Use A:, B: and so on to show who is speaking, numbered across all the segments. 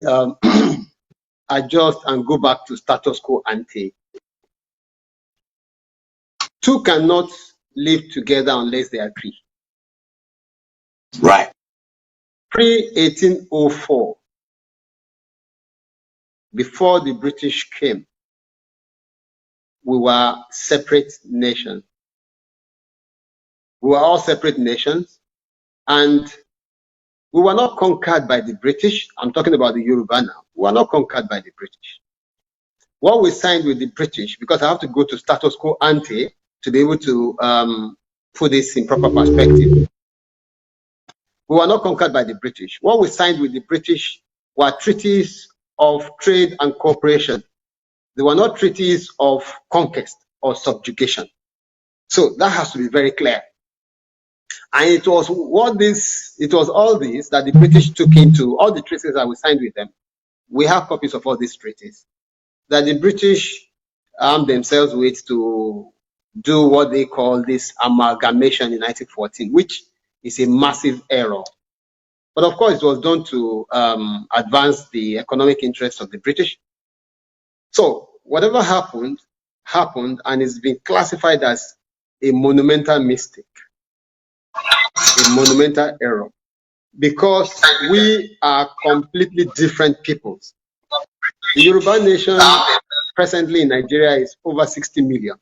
A: um, adjust and go back to status quo ante. Two cannot live together unless they agree.
B: Right.
A: Pre-1804, before the British came, we were separate nations. We were all separate nations, and we were not conquered by the British. I'm talking about the Yoruba now. We were not conquered by the British. What we signed with the British, because I have to go to status quo ante to be able to put this in proper perspective. We were not conquered by the British. What we signed with the British were treaties of trade and cooperation. They were not treaties of conquest or subjugation. So that has to be very clear. And it was all this that the British took into all the treaties that we signed with them. We have copies of all these treaties that the British armed themselves with to do what they call this amalgamation in 1914, which is a massive error. But of course, it was done to advance the economic interests of the British. So whatever happened, and it's been classified as a monumental mistake, a monumental error, because we are completely different peoples. The Yoruba Nation presently in Nigeria is over 60 million.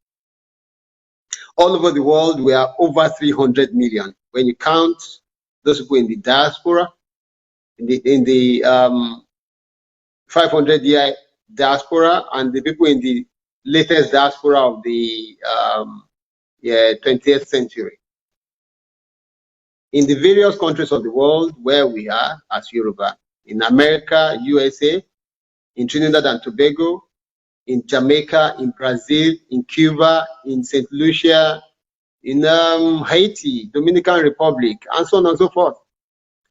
A: All over the world, we are over 300 million. When you count those people in the diaspora, in the 500-year diaspora, and the people in the latest diaspora of the 20th century. In the various countries of the world where we are as Yoruba, in America, USA, in Trinidad and Tobago, in Jamaica, in Brazil, in Cuba, in St. Lucia, in Haiti, Dominican Republic, and so on and so forth.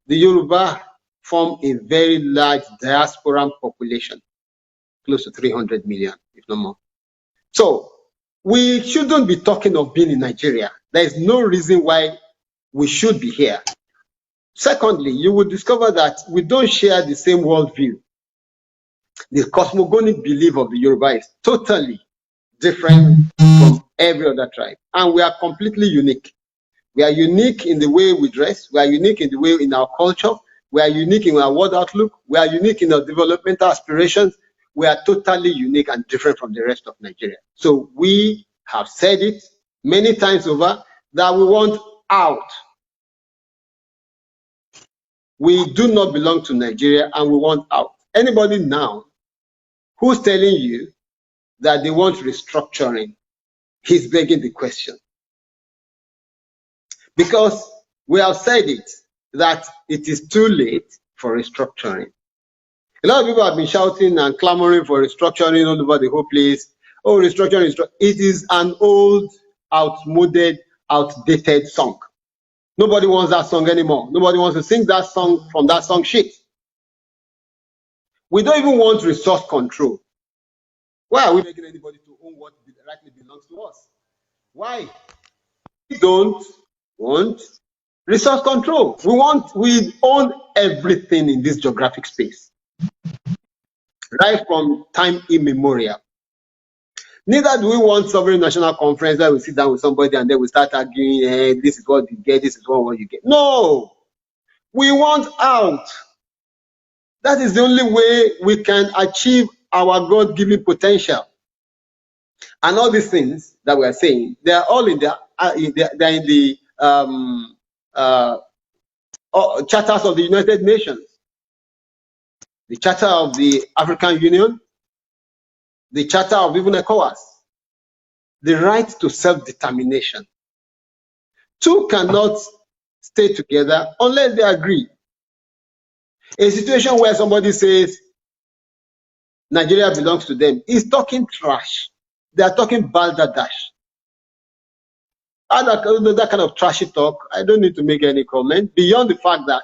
A: The Yoruba form a very large diasporan population, close to 300 million, if not more. So we shouldn't be talking of being in Nigeria. There is no reason why we should be here. Secondly, you will discover that we don't share the same worldview. The cosmogonic belief of the Yoruba is totally different from every other tribe, and we are completely unique. We are unique in the way we dress. We are unique in the way in our culture. We are unique in our world outlook. We are unique in our developmental aspirations. We are totally unique and different from the rest of Nigeria. So we have said it many times over that we want out. We do not belong to Nigeria and we want out. Anybody now who's telling you that they want restructuring, he's begging the question. Because we have said it, that it is too late for restructuring. A lot of people have been shouting and clamoring for restructuring all over the whole place. Oh, restructuring. It is an old, outmoded, outdated song. Nobody wants that song anymore. Nobody wants to sing that song from that song sheet. We don't even want resource control. Why are we making anybody to own what rightly belongs to us? Why? We don't want resource control. We own everything in this geographic space, right from time immemorial. Neither do we want sovereign national conference where we sit down with somebody and then we start arguing, hey, this is what you get, this is what you get. No, we want out. That is the only way we can achieve our God-given potential. And all these things that we are saying, they are all in the charters of the United Nations, the Charter of the African Union, the Charter of even ECOWAS, the right to self-determination. Two cannot stay together unless they agree. A situation where somebody says Nigeria belongs to them is talking trash. They are talking balderdash. That kind of trashy talk, I don't need to make any comment beyond the fact that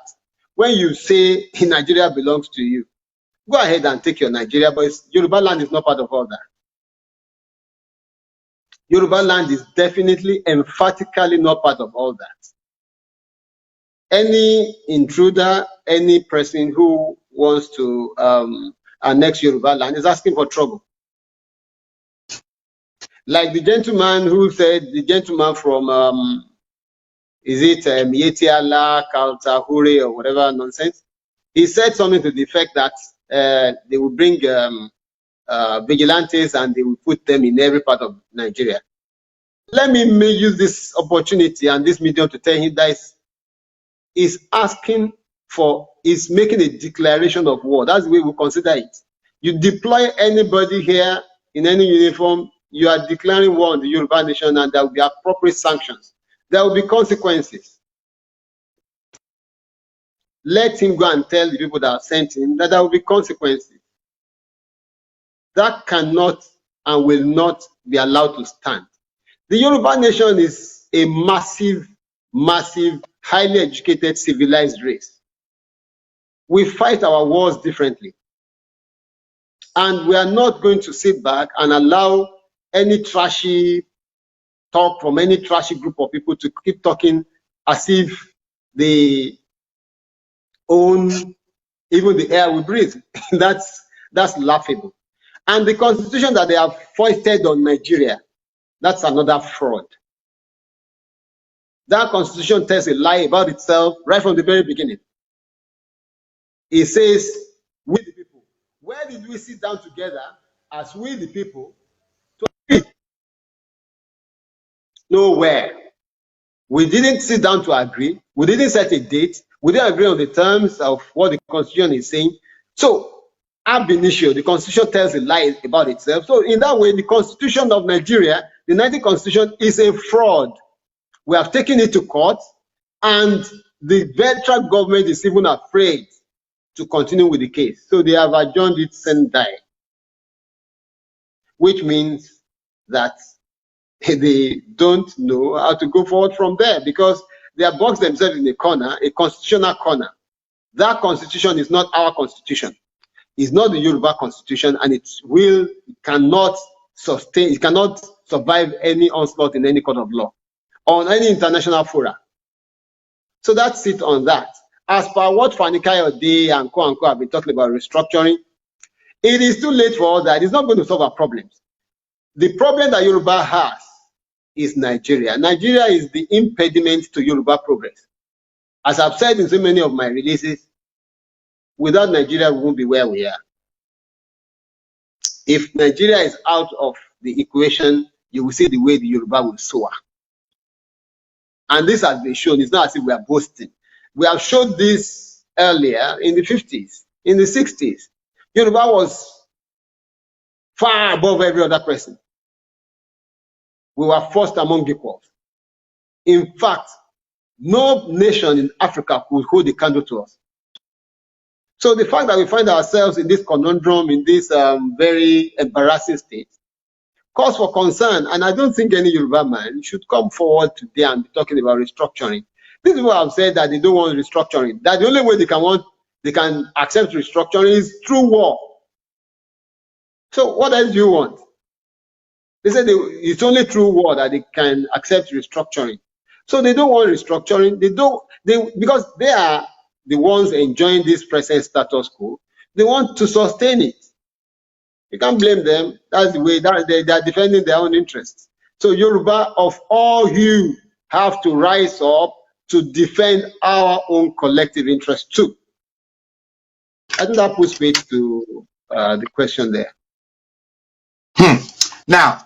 A: when you say Nigeria belongs to you, go ahead and take your Nigeria, but Yoruba land is not part of all that. Yoruba land is definitely, emphatically not part of all that. Any intruder, any person who wants to annex Yoruba land is asking for trouble. Like the gentleman who said, the gentleman from, is it Yetiala, Kaltahure, or whatever nonsense? He said something to the effect that they will bring vigilantes and they will put them in every part of Nigeria. Let me use this opportunity and this medium to tell him that is asking for, is making a declaration of war. That's the way we consider it. You deploy anybody here in any uniform, you are declaring war on the Yoruba nation, and there will be appropriate sanctions. There will be consequences. Let him go and tell the people that have sent him that there will be consequences. That cannot and will not be allowed to stand. The Yoruba nation is a massive, highly educated, civilized race. We fight our wars differently. And we are not going to sit back and allow any trashy talk from any trashy group of people to keep talking as if they own even the air we breathe. That's laughable. And the constitution that they have foisted on Nigeria, that's another fraud. That constitution tells a lie about itself right from the very beginning. It says, we the people. Where did we sit down together as we the people to agree? Nowhere. We didn't sit down to agree. We didn't set a date. We didn't agree on the terms of what the constitution is saying. So, ab initio, the constitution tells a lie about itself. So, in that way, the constitution of Nigeria, the 19th constitution, is a fraud. We have taken it to court, and the federal government is even afraid to continue with the case. So they have adjourned it sendai, which means that they don't know how to go forward from there because they have boxed themselves in a corner, a constitutional corner. That constitution is not our constitution. It's not the Yoruba constitution, and it cannot sustain, it cannot survive any onslaught in any court of law, on any international fora. So that's it on that. As per what Fani Kayode and co have been talking about restructuring, it is too late for all that. It's not going to solve our problems. The problem that Yoruba has is Nigeria. Nigeria is the impediment to Yoruba progress. As I've said in so many of my releases, without Nigeria, we won't be where we are. If Nigeria is out of the equation, you will see the way the Yoruba will soar. And this has been shown. It's not as if we are boasting. We have showed this earlier in the 50s, in the 60s. Yoruba was far above every other person. We were first among equals. In fact, no nation in Africa could hold a candle to us. So the fact that we find ourselves in this conundrum, in this very embarrassing state, cause for concern. And I don't think any Yoruba man should come forward today and be talking about restructuring. These people have said that they don't want restructuring. That the only way they can accept restructuring is through war. So what else do you want? They said it's only through war that they can accept restructuring. So they don't want restructuring. Because they are the ones enjoying this present status quo. They want to sustain it. You can't blame them. That's the way they are defending their own interests. So Yoruba of all you have to rise up to defend our own collective interests too. I think that puts faith to the question there.
B: Now,